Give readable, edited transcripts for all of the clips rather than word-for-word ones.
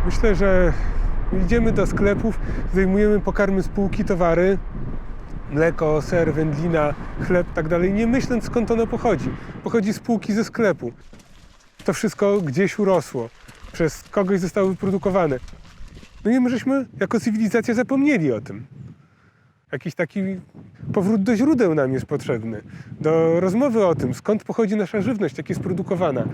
Myślę, że idziemy do sklepów, zdejmujemy pokarmy z półki, towary, mleko, ser, wędlina, chleb, tak dalej, nie myśląc skąd ono pochodzi. Pochodzi z półki ze sklepu. To wszystko gdzieś urosło, przez kogoś zostało wyprodukowane. No i my żeśmy jako cywilizacja zapomnieli o tym. Jakiś taki powrót do źródeł nam jest potrzebny, do rozmowy o tym, skąd pochodzi nasza żywność, jak jest produkowana.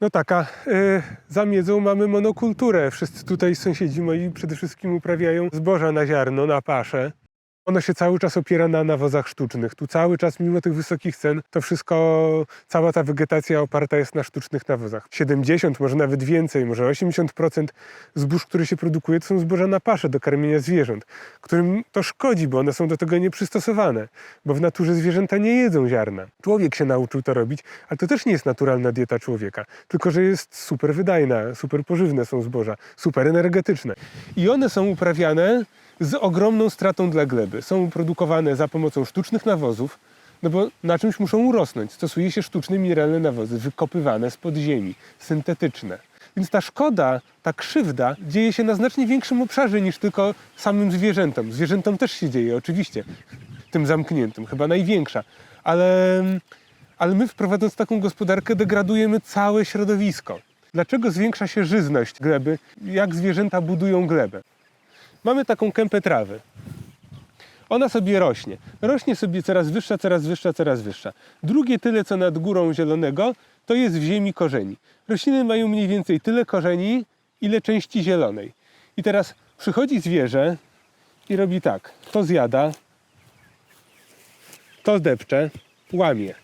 No taka, za miedzą mamy monokulturę. Wszyscy tutaj sąsiedzi moi przede wszystkim uprawiają zboża na ziarno, na paszę. Ono się cały czas opiera na nawozach sztucznych. Tu cały czas, mimo tych wysokich cen, to wszystko, cała ta wegetacja oparta jest na sztucznych nawozach. 70, może nawet więcej, może 80% zbóż, które się produkuje, to są zboża na paszę do karmienia zwierząt, którym to szkodzi, bo one są do tego nieprzystosowane, bo w naturze zwierzęta nie jedzą ziarna. Człowiek się nauczył to robić, ale to też nie jest naturalna dieta człowieka, tylko że jest super wydajna, super pożywne są zboża, super energetyczne. I one są uprawiane z ogromną stratą dla gleby. Są produkowane za pomocą sztucznych nawozów, no bo na czymś muszą urosnąć. Stosuje się sztuczne mineralne nawozy, wykopywane spod ziemi, syntetyczne. Więc ta szkoda, ta krzywda dzieje się na znacznie większym obszarze niż tylko samym zwierzętom. Zwierzętom też się dzieje, oczywiście, tym zamkniętym, chyba największa. Ale my, wprowadzając taką gospodarkę, degradujemy całe środowisko. Dlaczego zwiększa się żyzność gleby? Jak zwierzęta budują glebę? Mamy taką kępę trawy. Ona sobie rośnie. Rośnie sobie coraz wyższa, coraz wyższa, coraz wyższa. Drugie tyle, co nad górą zielonego, to jest w ziemi korzeni. Rośliny mają mniej więcej tyle korzeni, ile części zielonej. I teraz przychodzi zwierzę i robi tak. To zjada, to depcze, łamie.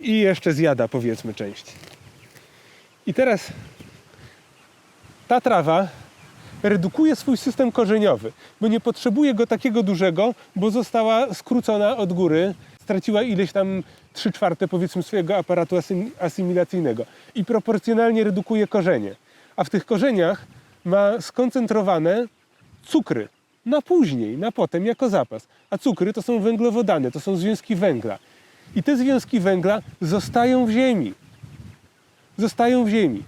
I jeszcze zjada, powiedzmy, część. I teraz ta trawa redukuje swój system korzeniowy, bo nie potrzebuje go takiego dużego, bo została skrócona od góry, straciła ileś tam 3/4 powiedzmy swojego aparatu asymilacyjnego i proporcjonalnie redukuje korzenie. A w tych korzeniach ma skoncentrowane cukry na później, na potem jako zapas. A cukry to są węglowodany, to są związki węgla. I te związki węgla zostają w ziemi. Zostają w ziemi.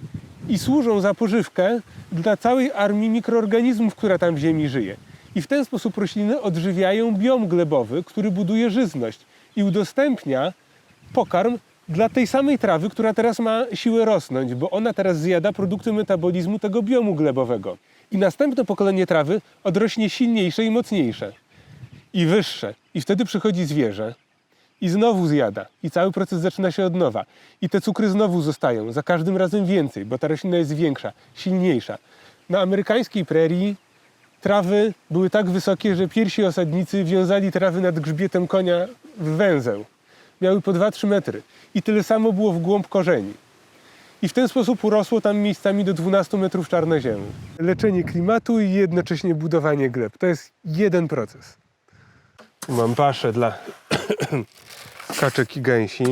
I służą za pożywkę dla całej armii mikroorganizmów, która tam w ziemi żyje. I w ten sposób rośliny odżywiają biom glebowy, który buduje żyzność i udostępnia pokarm dla tej samej trawy, która teraz ma siłę rosnąć, bo ona teraz zjada produkty metabolizmu tego biomu glebowego. I następne pokolenie trawy odrośnie silniejsze i mocniejsze. I wyższe. I wtedy przychodzi zwierzę. I znowu zjada. I cały proces zaczyna się od nowa. I te cukry znowu zostają. Za każdym razem więcej, bo ta roślina jest większa, silniejsza. Na amerykańskiej prerii trawy były tak wysokie, że pierwsi osadnicy wiązali trawy nad grzbietem konia w węzeł. Miały po 2-3 metry. I tyle samo było w głąb korzeni. I w ten sposób urosło tam miejscami do 12 metrów czarnoziemu. Leczenie klimatu i jednocześnie budowanie gleb. To jest jeden proces. Tu mam paszę dla kaczek i gęsi.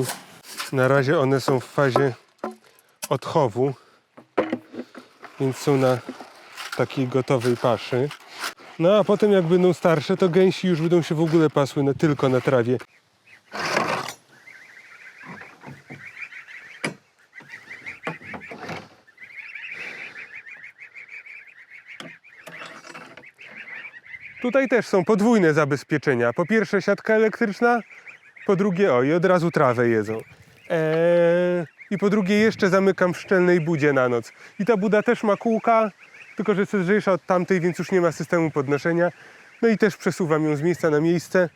Na razie one są w fazie odchowu, więc są na takiej gotowej paszy. No a potem jak będą starsze, to gęsi już będą się w ogóle pasły tylko na trawie. Tutaj też są podwójne zabezpieczenia. Po pierwsze siatka elektryczna, po drugie i od razu trawę jedzą. I po drugie jeszcze zamykam w szczelnej budzie na noc. I ta buda też ma kółka, tylko że jest lżejsza od tamtej, więc już nie ma systemu podnoszenia. No i też przesuwam ją z miejsca na miejsce.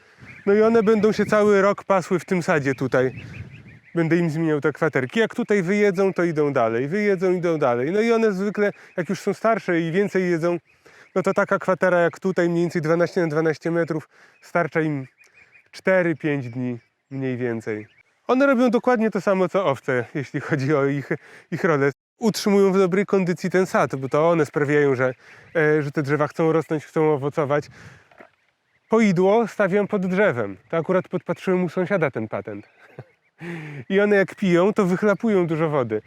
No i one będą się cały rok pasły w tym sadzie tutaj. Będę im zmieniał te kwaterki. Jak tutaj wyjedzą, to idą dalej. Wyjedzą, idą dalej. No i one zwykle, jak już są starsze i więcej jedzą, no to taka kwatera jak tutaj, mniej więcej 12 na 12 metrów, starcza im 4-5 dni mniej więcej. One robią dokładnie to samo co owce, jeśli chodzi o ich rolę. Utrzymują w dobrej kondycji ten sad, bo to one sprawiają, że te drzewa chcą rosnąć, chcą owocować. Poidło stawiam pod drzewem. To akurat podpatrzyłem u sąsiada ten patent. I one jak piją, to wychlapują dużo wody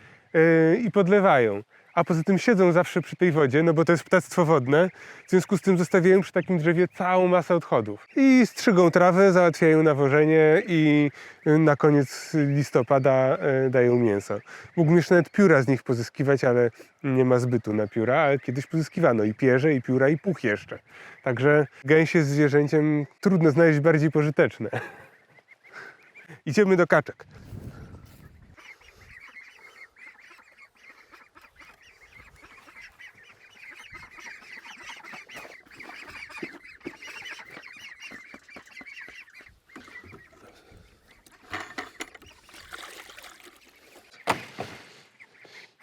i podlewają. a poza tym siedzą zawsze przy tej wodzie, no bo to jest ptactwo wodne, w związku z tym zostawiają przy takim drzewie całą masę odchodów. I strzygą trawę, załatwiają nawożenie i na koniec listopada dają mięso. Mógłbym jeszcze nawet pióra z nich pozyskiwać, ale nie ma zbytu na pióra, ale kiedyś pozyskiwano i pierze, i pióra, i puch jeszcze. Także gęś jest zwierzęciem trudno znaleźć bardziej pożyteczne. Idziemy do kaczek.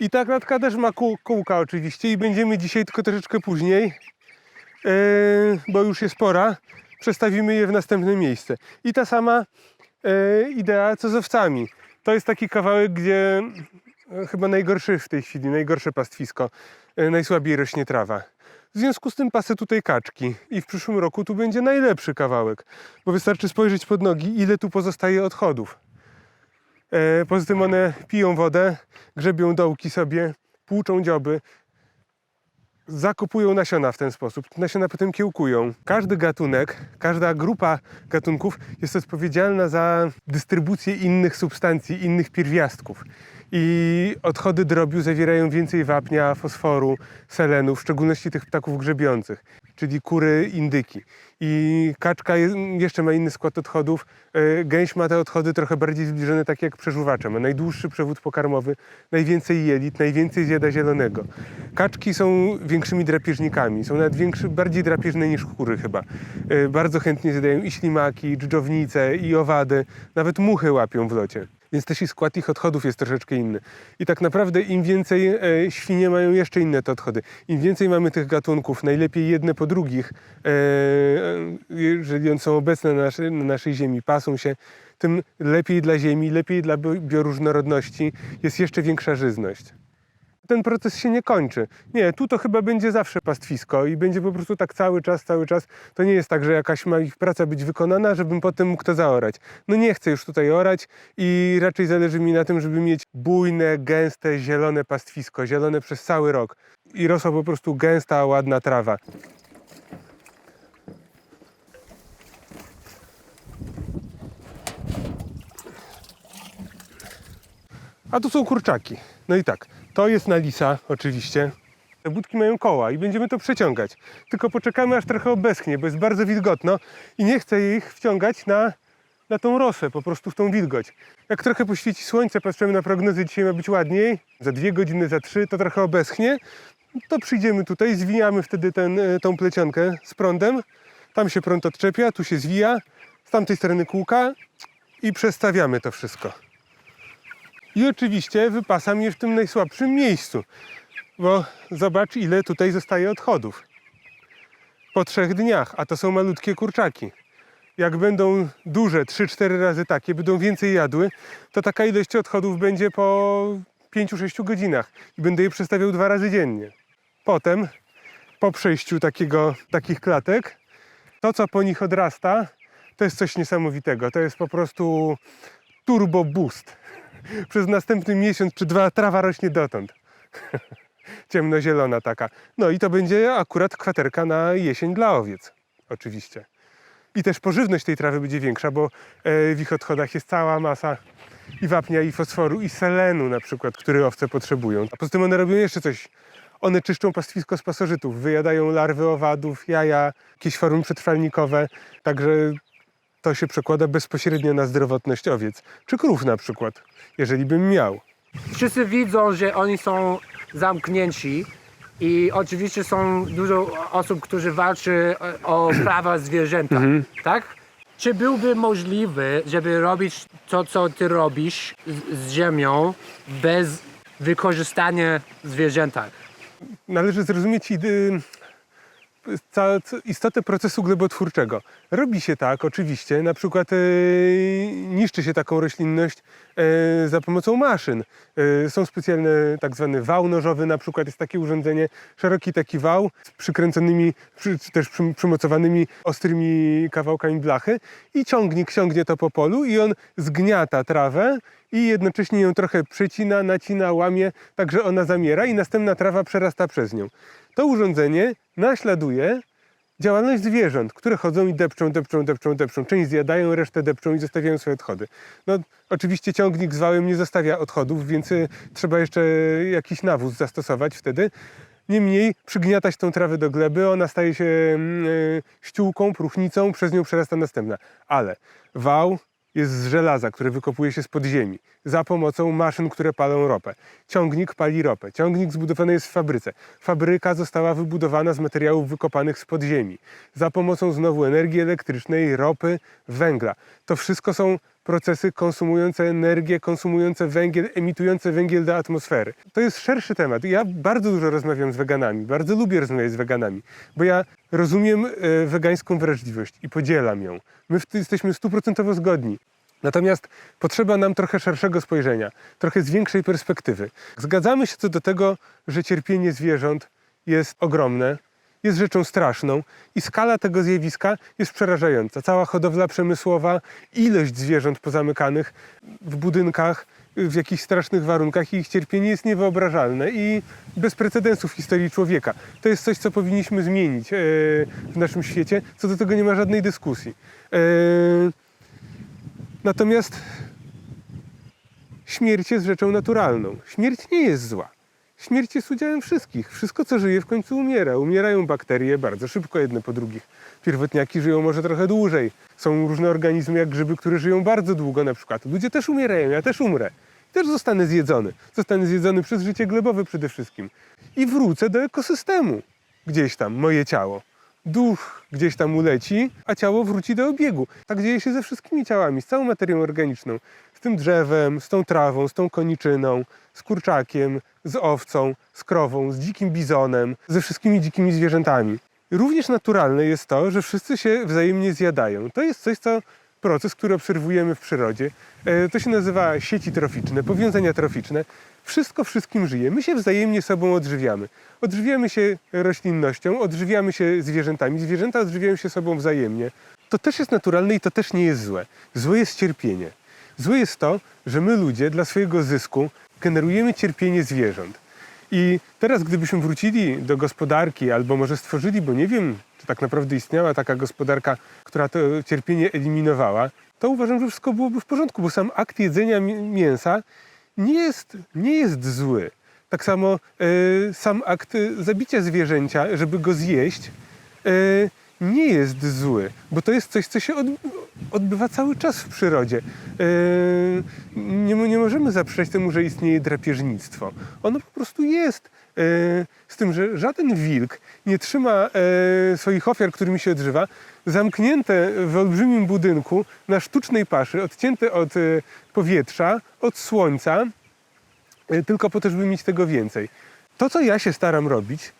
I ta klatka też ma kółka oczywiście i będziemy dzisiaj, tylko troszeczkę później, bo już jest pora, przestawimy je w następne miejsce. I ta sama idea co z owcami. To jest taki kawałek, gdzie chyba najgorszy w tej chwili, najgorsze pastwisko, najsłabiej rośnie trawa. W związku z tym pasę tutaj kaczki i w przyszłym roku tu będzie najlepszy kawałek, bo wystarczy spojrzeć pod nogi, ile tu pozostaje odchodów. Poza tym one piją wodę, grzebią dołki sobie, płuczą dzioby, zakopują nasiona w ten sposób. Nasiona potem kiełkują. Każdy gatunek, każda grupa gatunków jest odpowiedzialna za dystrybucję innych substancji, innych pierwiastków. I odchody drobiu zawierają więcej wapnia, fosforu, selenu, w szczególności tych ptaków grzebiących, czyli kury, indyki. I kaczka jeszcze ma inny skład odchodów. Gęś ma te odchody trochę bardziej zbliżone, tak jak przeżuwacze. Ma najdłuższy przewód pokarmowy, najwięcej jelit, najwięcej zjada zielonego. Kaczki są większymi drapieżnikami, są nawet bardziej drapieżne niż kury chyba. Bardzo chętnie zjadają i ślimaki, i dżdżownice, i owady, nawet muchy łapią w locie. Więc też i skład ich odchodów jest troszeczkę inny. I tak naprawdę im więcej świnie mają jeszcze inne te odchody. Im więcej mamy tych gatunków, najlepiej jedne po drugich, jeżeli one są obecne na naszej ziemi, pasą się, tym lepiej dla ziemi, lepiej dla bioróżnorodności, jest jeszcze większa żyzność. Ten proces się nie kończy. Nie, tu to chyba będzie zawsze pastwisko i będzie po prostu tak cały czas. To nie jest tak, że jakaś ma ich praca być wykonana, żebym potem mógł to zaorać. No nie chcę już tutaj orać i raczej zależy mi na tym, żeby mieć bujne, gęste, zielone pastwisko, zielone przez cały rok. I rosła po prostu gęsta, ładna trawa. A tu są kurczaki. No i tak, to jest na lisa oczywiście. Te budki mają koła i będziemy to przeciągać. Tylko poczekamy, aż trochę obeschnie, bo jest bardzo wilgotno i nie chcę ich wciągać na tą rosę, po prostu w tą wilgoć. Jak trochę poświeci słońce, patrzymy na prognozy, dzisiaj ma być ładniej, za 2 godziny, za 3, to trochę obeschnie, to przyjdziemy tutaj, zwijamy wtedy tą plecionkę z prądem. Tam się prąd odczepia, tu się zwija, z tamtej strony kółka i przestawiamy to wszystko. I oczywiście wypasam je w tym najsłabszym miejscu, bo zobacz, ile tutaj zostaje odchodów. Po 3 dniach, a to są malutkie kurczaki. Jak będą duże, 3-4 razy takie, będą więcej jadły, to taka ilość odchodów będzie po 5-6 godzinach i będę je przestawiał 2 razy dziennie. Potem, po przejściu takich klatek, to co po nich odrasta, to jest coś niesamowitego. To jest po prostu turbo boost. Przez następny miesiąc czy 2 trawa rośnie dotąd. Ciemnozielona taka. No i to będzie akurat kwaterka na jesień dla owiec. Oczywiście. I też pożywność tej trawy będzie większa, bo w ich odchodach jest cała masa i wapnia, i fosforu, i selenu na przykład, który owce potrzebują. A poza tym one robią jeszcze coś. One czyszczą pastwisko z pasożytów, wyjadają larwy owadów, jaja, jakieś formy przetrwalnikowe. Także to się przekłada bezpośrednio na zdrowotność owiec. Czy krów na przykład, jeżeli bym miał. Wszyscy widzą, że oni są zamknięci i oczywiście są dużo osób, którzy walczy o prawa zwierzęta, tak? Czy byłby możliwy, żeby robić to, co ty robisz z ziemią bez wykorzystania zwierzęta? Należy zrozumieć istotę procesu glebotwórczego. Robi się tak, oczywiście, na przykład niszczy się taką roślinność za pomocą maszyn. Są specjalne, tak zwany wał nożowy, na przykład jest takie urządzenie, szeroki taki wał z przykręconymi, też przymocowanymi ostrymi kawałkami blachy i ciągnik ciągnie to po polu i on zgniata trawę i jednocześnie ją trochę przecina, nacina, łamie, tak że ona zamiera i następna trawa przerasta przez nią. To urządzenie naśladuje działalność zwierząt, które chodzą i depczą. Część zjadają, resztę depczą i zostawiają swoje odchody. No, oczywiście ciągnik z wałem nie zostawia odchodów, więc trzeba jeszcze jakiś nawóz zastosować wtedy. Niemniej przygniatać tą trawę do gleby, ona staje się ściółką, próchnicą, przez nią przerasta następna. Ale wał jest z żelaza, które wykopuje się spod ziemi, za pomocą maszyn, które palą ropę. Ciągnik pali ropę. Ciągnik zbudowany jest w fabryce. Fabryka została wybudowana z materiałów wykopanych spod ziemi, za pomocą znowu energii elektrycznej, ropy, węgla. To wszystko są procesy konsumujące energię, konsumujące węgiel, emitujące węgiel do atmosfery. To jest szerszy temat. Ja bardzo dużo rozmawiam z weganami, bardzo lubię rozmawiać z weganami, bo ja rozumiem wegańską wrażliwość i podzielam ją. My jesteśmy 100% zgodni. Natomiast potrzeba nam trochę szerszego spojrzenia, trochę z większej perspektywy. Zgadzamy się co do tego, że cierpienie zwierząt jest ogromne, jest rzeczą straszną i skala tego zjawiska jest przerażająca. Cała hodowla przemysłowa, ilość zwierząt pozamykanych w budynkach, w jakichś strasznych warunkach i ich cierpienie jest niewyobrażalne i bez precedensu w historii człowieka. To jest coś, co powinniśmy zmienić w naszym świecie. Co do tego nie ma żadnej dyskusji. Natomiast śmierć jest rzeczą naturalną. Śmierć nie jest zła. Śmierć jest udziałem wszystkich. Wszystko, co żyje, w końcu umiera. Umierają bakterie bardzo szybko, jedne po drugich. Pierwotniaki żyją może trochę dłużej. Są różne organizmy, jak grzyby, które żyją bardzo długo na przykład. Ludzie też umierają, ja też umrę. Też zostanę zjedzony. Zostanę zjedzony przez życie glebowe przede wszystkim. I wrócę do ekosystemu. Gdzieś tam, moje ciało. Duch gdzieś tam uleci, a ciało wróci do obiegu. Tak dzieje się ze wszystkimi ciałami, z całą materią organiczną. Z tym drzewem, z tą trawą, z tą koniczyną, z kurczakiem, z owcą, z krową, z dzikim bizonem, ze wszystkimi dzikimi zwierzętami. Również naturalne jest to, że wszyscy się wzajemnie zjadają. To jest coś, proces, który obserwujemy w przyrodzie. To się nazywa sieci troficzne, powiązania troficzne. Wszystko wszystkim żyje. My się wzajemnie sobą odżywiamy. Odżywiamy się roślinnością, odżywiamy się zwierzętami. Zwierzęta odżywiają się sobą wzajemnie. To też jest naturalne i to też nie jest złe. Złe jest cierpienie. Złe jest to, że my ludzie dla swojego zysku generujemy cierpienie zwierząt. I teraz, gdybyśmy wrócili do gospodarki, albo może stworzyli, bo nie wiem, czy tak naprawdę istniała taka gospodarka, która to cierpienie eliminowała, to uważam, że wszystko byłoby w porządku, bo sam akt jedzenia mięsa nie jest zły. Tak samo sam akt zabicia zwierzęcia, żeby go zjeść, nie jest zły, bo to jest coś, co się odbywa cały czas w przyrodzie. Nie możemy zaprzeć temu, że istnieje drapieżnictwo. Ono po prostu jest. Z tym, że żaden wilk nie trzyma swoich ofiar, którymi się odżywa, zamknięte w olbrzymim budynku na sztucznej paszy, odcięte od powietrza, od słońca, tylko po to, żeby mieć tego więcej. To, co ja się staram robić,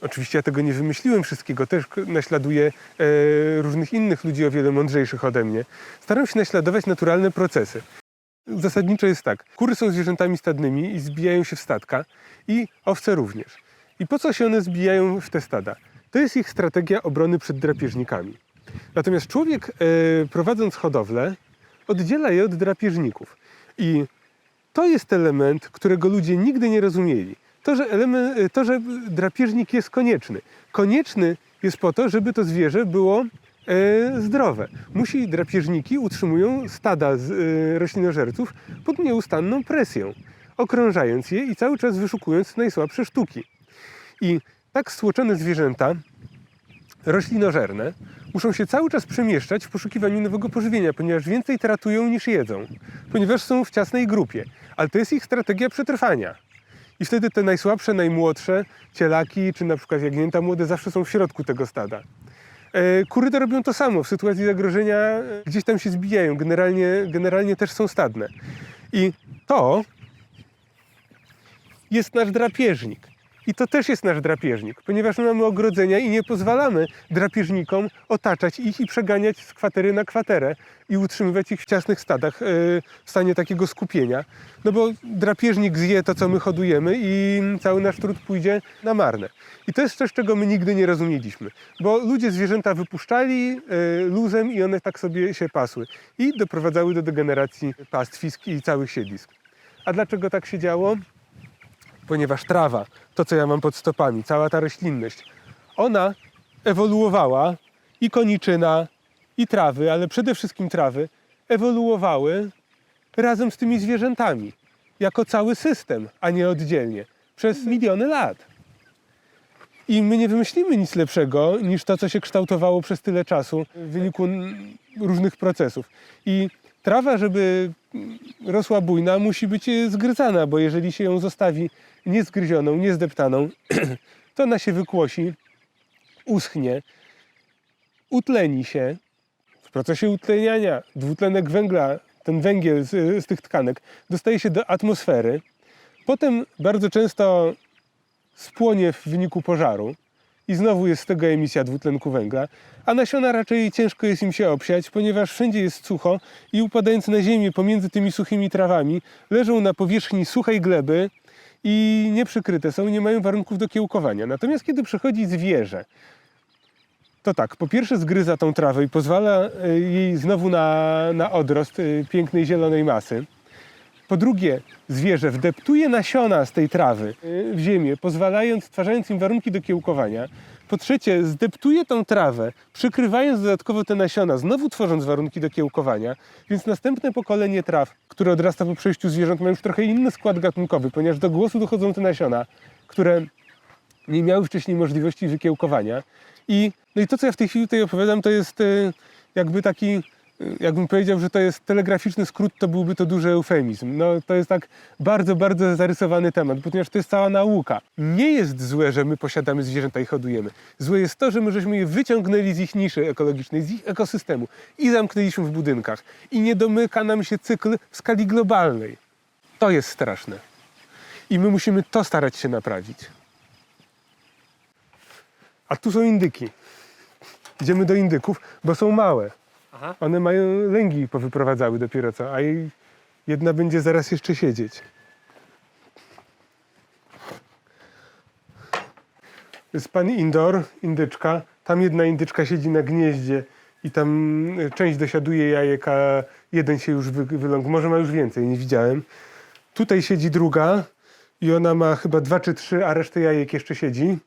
oczywiście ja tego nie wymyśliłem wszystkiego, też naśladuję różnych innych ludzi o wiele mądrzejszych ode mnie. Staram się naśladować naturalne procesy. Zasadniczo jest tak, kury są zwierzętami stadnymi i zbijają się w stadka i owce również. I po co się one zbijają w te stada? To jest ich strategia obrony przed drapieżnikami. Natomiast człowiek, prowadząc hodowlę, oddziela je od drapieżników. I to jest element, którego ludzie nigdy nie rozumieli. To, że drapieżnik jest konieczny. Konieczny jest po to, żeby to zwierzę było zdrowe. Drapieżniki utrzymują stada roślinożerców pod nieustanną presją, okrążając je i cały czas wyszukując najsłabsze sztuki. I tak stłoczone zwierzęta roślinożerne muszą się cały czas przemieszczać w poszukiwaniu nowego pożywienia, ponieważ więcej tratują niż jedzą, ponieważ są w ciasnej grupie. Ale to jest ich strategia przetrwania. I wtedy te najsłabsze, najmłodsze cielaki, czy na przykład jagnięta młode zawsze są w środku tego stada. Kury to robią to samo. W sytuacji zagrożenia gdzieś tam się zbijają. Generalnie też są stadne. I to jest nasz drapieżnik. I to też jest nasz drapieżnik, ponieważ my mamy ogrodzenia i nie pozwalamy drapieżnikom otaczać ich i przeganiać z kwatery na kwaterę i utrzymywać ich w ciasnych stadach w stanie takiego skupienia. No bo drapieżnik zje to, co my hodujemy i cały nasz trud pójdzie na marne. I to jest coś, czego my nigdy nie rozumieliśmy, bo ludzie zwierzęta wypuszczali luzem i one tak sobie się pasły i doprowadzały do degeneracji pastwisk i całych siedlisk. A dlaczego tak się działo? Ponieważ trawa, to co ja mam pod stopami, cała ta roślinność, ona ewoluowała i koniczyna, i trawy, ale przede wszystkim trawy, ewoluowały razem z tymi zwierzętami, jako cały system, a nie oddzielnie, przez miliony lat. I my nie wymyślimy nic lepszego niż to, co się kształtowało przez tyle czasu w wyniku różnych procesów. I trawa, żeby rosła bujna, musi być zgryzana, bo jeżeli się ją zostawi niezgryzioną, niezdeptaną, to ona się wykłosi, uschnie, utleni się. W procesie utleniania dwutlenek węgla, ten węgiel z tych tkanek, dostaje się do atmosfery. Potem bardzo często spłonie w wyniku pożaru i znowu jest z tego emisja dwutlenku węgla, a nasiona raczej ciężko jest im się obsiać, ponieważ wszędzie jest sucho i upadając na ziemię pomiędzy tymi suchymi trawami leżą na powierzchni suchej gleby i nieprzykryte są, nie mają warunków do kiełkowania. Natomiast kiedy przychodzi zwierzę, to tak, po pierwsze zgryza tą trawę i pozwala jej znowu na odrost pięknej zielonej masy. Po drugie, zwierzę wdeptuje nasiona z tej trawy w ziemię, stwarzając im warunki do kiełkowania. Po trzecie, zdeptuje tą trawę, przykrywając dodatkowo te nasiona, znowu tworząc warunki do kiełkowania. Więc następne pokolenie traw, które odrasta po przejściu zwierząt, ma już trochę inny skład gatunkowy, ponieważ do głosu dochodzą te nasiona, które nie miały wcześniej możliwości wykiełkowania. No i to, co ja w tej chwili tutaj opowiadam, to jest jakby taki, jakbym powiedział, że to jest telegraficzny skrót, to byłby to duży eufemizm. No, to jest tak bardzo, bardzo zarysowany temat, ponieważ to jest cała nauka. Nie jest złe, że my posiadamy zwierzęta i hodujemy. Złe jest to, że my żeśmy je wyciągnęli z ich niszy ekologicznej, z ich ekosystemu i zamknęliśmy w budynkach. I nie domyka nam się cykl w skali globalnej. To jest straszne. I my musimy to starać się naprawić. A tu są indyki. Idziemy do indyków, bo są małe. Aha. One mają lęgi powyprowadzały dopiero co, a jedna będzie zaraz jeszcze siedzieć. Jest pan Indor, indyczka. Tam jedna indyczka siedzi na gnieździe i tam część dosiaduje jajek, a jeden się już wyląkł. Może ma już więcej, nie widziałem. Tutaj siedzi druga i ona ma chyba 2 czy 3, a resztę jajek jeszcze siedzi.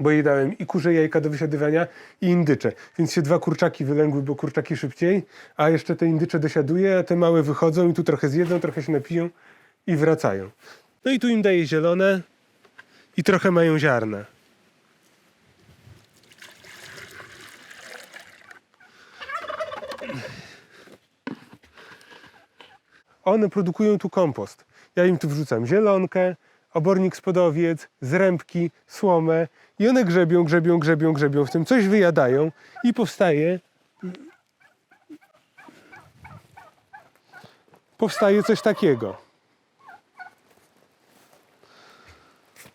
Bo jej dałem i kurze jajka do wysiadywania i indycze. Więc się 2 kurczaki wylęgły, bo kurczaki szybciej, a jeszcze te indycze dosiaduje, a te małe wychodzą i tu trochę zjedzą, trochę się napiją i wracają. No i tu im daje zielone i trochę mają ziarna. One produkują tu kompost. Ja im tu wrzucam zielonkę, obornik spod owiec, zrębki, słomę i one grzebią, w tym coś wyjadają i powstaje coś takiego.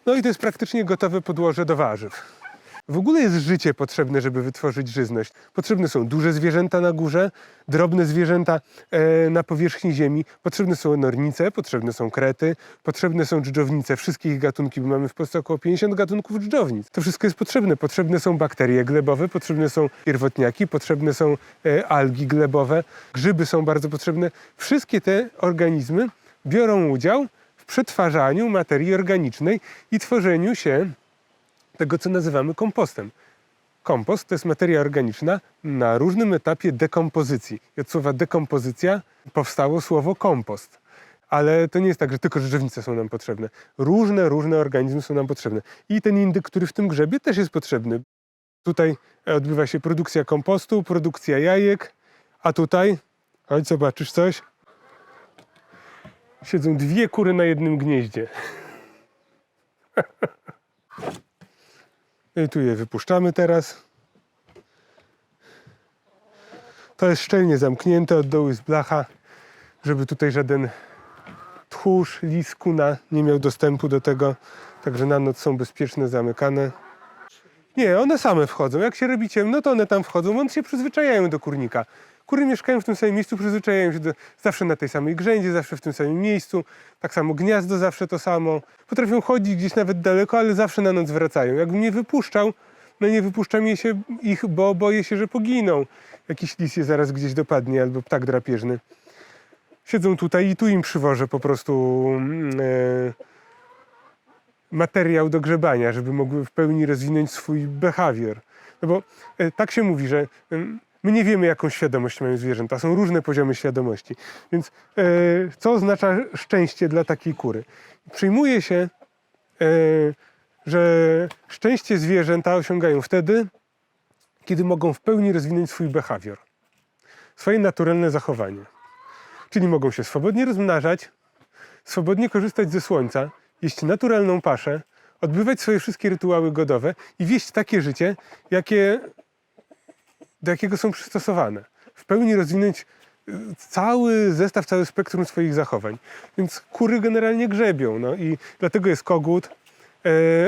No i to jest praktycznie gotowe podłoże do warzyw. W ogóle jest życie potrzebne, żeby wytworzyć żyzność. Potrzebne są duże zwierzęta na górze, drobne zwierzęta na powierzchni ziemi. Potrzebne są nornice, potrzebne są krety, potrzebne są dżdżownice, wszystkie ich gatunki, bo mamy w Polsce około 50 gatunków dżdżownic. To wszystko jest potrzebne. Potrzebne są bakterie glebowe, potrzebne są pierwotniaki, potrzebne są algi glebowe, grzyby są bardzo potrzebne. Wszystkie te organizmy biorą udział w przetwarzaniu materii organicznej i tworzeniu się tego, co nazywamy kompostem. Kompost to jest materia organiczna na różnym etapie dekompozycji. I od słowa dekompozycja powstało słowo kompost. Ale to nie jest tak, że tylko dżdżownice są nam potrzebne. Różne organizmy są nam potrzebne. I ten indyk, który w tym grzebie, też jest potrzebny. Tutaj odbywa się produkcja kompostu, produkcja jajek, a tutaj, chodź zobaczysz coś, siedzą 2 kury na jednym gnieździe. I tu je wypuszczamy teraz. To jest szczelnie zamknięte, od dołu jest blacha, żeby tutaj żaden tchórz, lis, kuna nie miał dostępu do tego. Także na noc są bezpieczne, zamykane. Nie, one same wchodzą. Jak się robi ciemno, to one tam wchodzą. One się przyzwyczajają do kurnika. Kury mieszkają w tym samym miejscu, przyzwyczajają się zawsze na tej samej grzędzie, zawsze w tym samym miejscu. Tak samo gniazdo zawsze to samo. Potrafią chodzić gdzieś nawet daleko, ale zawsze na noc wracają. Jakbym mnie wypuszczał, no nie wypuszczam ich, bo boję się, że poginą. Jakiś lis je zaraz gdzieś dopadnie albo ptak drapieżny. Siedzą tutaj i tu im przywożę po prostu materiał do grzebania, żeby mogły w pełni rozwinąć swój behawior. No bo tak się mówi, że my nie wiemy, jaką świadomość mają zwierzęta. Są różne poziomy świadomości. Więc co oznacza szczęście dla takiej kury? Przyjmuje się, że szczęście zwierzęta osiągają wtedy, kiedy mogą w pełni rozwinąć swój behawior, swoje naturalne zachowanie. Czyli mogą się swobodnie rozmnażać, swobodnie korzystać ze słońca, jeść naturalną paszę, odbywać swoje wszystkie rytuały godowe i wieść takie życie, do jakiego są przystosowane. W pełni rozwinąć cały zestaw, całe spektrum swoich zachowań. Więc kury generalnie grzebią. No i dlatego jest kogut.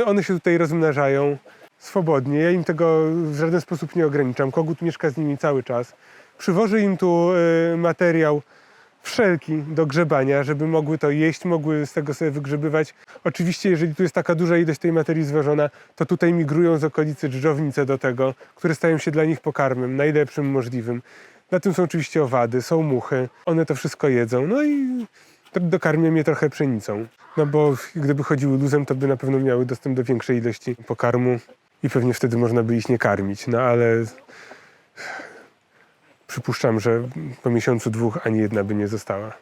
One się tutaj rozmnażają swobodnie. Ja im tego w żaden sposób nie ograniczam. Kogut mieszka z nimi cały czas. Przywożę im tu materiał wszelki do grzebania, żeby mogły to jeść, mogły z tego sobie wygrzebywać. Oczywiście, jeżeli tu jest taka duża ilość tej materii zwożona, to tutaj migrują z okolicy dżdżownice do tego, które stają się dla nich pokarmem, najlepszym możliwym. Na tym są oczywiście owady, są muchy, one to wszystko jedzą, no i dokarmiam je trochę pszenicą. No bo gdyby chodziły luzem, to by na pewno miały dostęp do większej ilości pokarmu i pewnie wtedy można by ich nie karmić, no ale przypuszczam, że po miesiącu, dwóch ani jedna by nie została.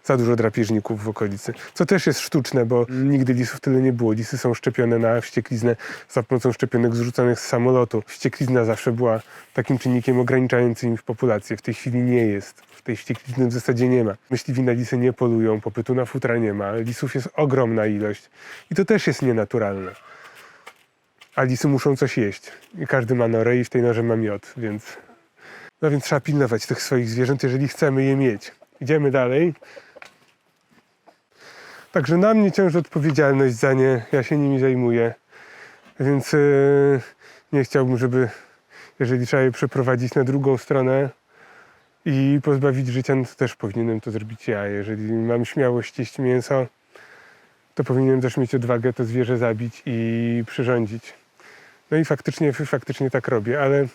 Za dużo drapieżników w okolicy. Co też jest sztuczne, bo nigdy lisów tyle nie było. Lisy są szczepione na wściekliznę za pomocą szczepionek zrzucanych z samolotu. Wścieklizna zawsze była takim czynnikiem ograniczającym ich populację. W tej chwili nie jest. W tej wścieklizny w zasadzie nie ma. Myśliwi na lisy nie polują, popytu na futra nie ma. Lisów jest ogromna ilość. I to też jest nienaturalne. A lisy muszą coś jeść. I każdy ma norę i w tej norze ma miod, więc... No więc trzeba pilnować tych swoich zwierząt, jeżeli chcemy je mieć. Idziemy dalej. Także na mnie ciąży odpowiedzialność za nie. Ja się nimi zajmuję. Więc nie chciałbym, żeby, jeżeli trzeba je przeprowadzić na drugą stronę i pozbawić życia, no to też powinienem to zrobić ja. Jeżeli mam śmiałość jeść mięso, to powinienem też mieć odwagę to zwierzę zabić i przyrządzić. No i faktycznie tak robię, ale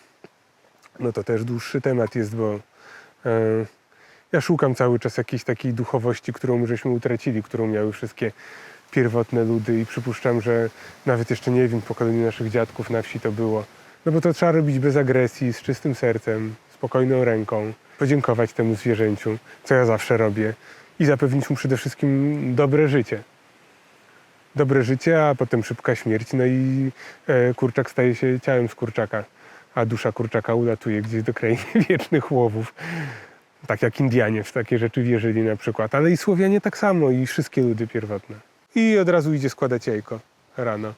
no to też dłuższy temat jest, bo ja szukam cały czas jakiejś takiej duchowości, którą żeśmy utracili, którą miały wszystkie pierwotne ludy i przypuszczam, że nawet jeszcze nie wiem, w pokoleniu naszych dziadków na wsi to było. No bo to trzeba robić bez agresji, z czystym sercem, spokojną ręką, podziękować temu zwierzęciu, co ja zawsze robię i zapewnić mu przede wszystkim dobre życie. Dobre życie, a potem szybka śmierć, no i kurczak staje się ciałem z kurczaka, a dusza kurczaka ulatuje gdzieś do krainy wiecznych łowów. Tak jak Indianie w takie rzeczy wierzyli na przykład, ale i Słowianie tak samo i wszystkie ludy pierwotne. I od razu idzie składać jajko rano.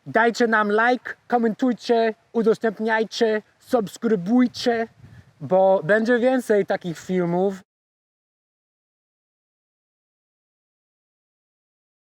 Dajcie nam like, komentujcie, udostępniajcie, subskrybujcie, bo będzie więcej takich filmów.